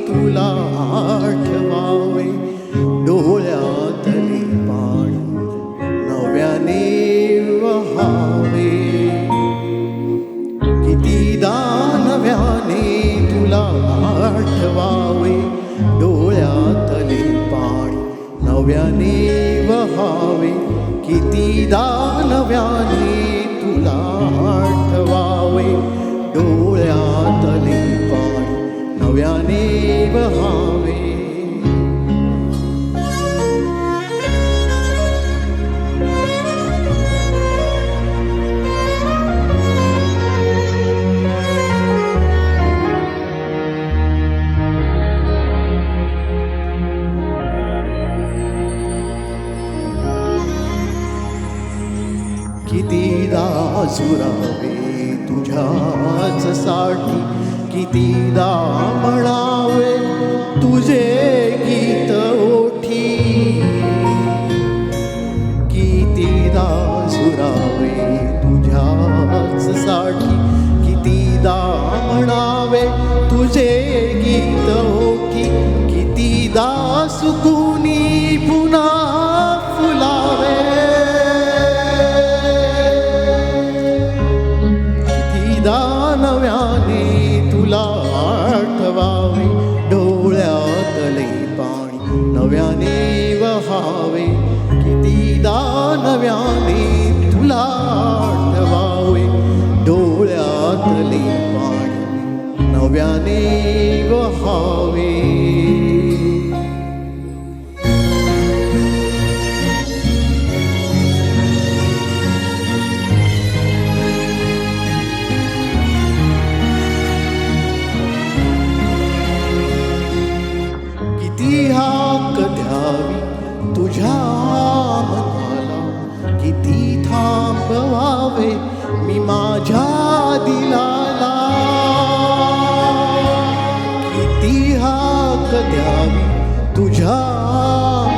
तुला आठवावे डोळ्यातले पाणी नव्याने वहावे कितीदा नव्याने तुला आठवावे डोळ्यातले पाणी नव्याने वहावे कितीदा नव्याने तुला आठवावे डोळ्यातले पाणी नव्याने वहावे कितीदा झुरावे तुझ्याच साठी कितीदा म्हणावे तुझे गीत ओठी कितीदा झुरावे तुझ्याच साठी कितीदा म्हणावे तुझे गीत ओठी कितीदा सुकुनी पुन्हा फुलावे कितीदा नव्याने तुला आठवावे डोळ्यातले पाणी नव्याने वहावे कितीदा नव्याने तुला आठवावे डोळ्यातले पाणी नव्याने वहावे किती हाक द्यावी तुझ्या मनाला किती थांबवावे मी माझ्या दिलाला किती हाक द्यावी तुझ्या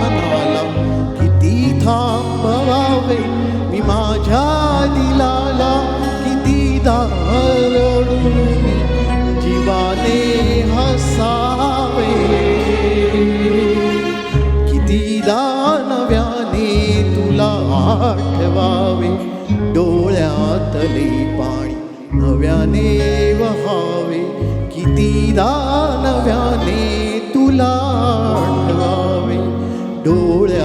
मनाला किती थांबवावे मी माझ्या दिलाला कितीदा रडून जीवाने हसावे कितीदा नव्याने तुला आठवावे डोळ्यातले पाणी नव्याने वहावे कितीदा नव्याने तुला आठवावे डोळ्यातले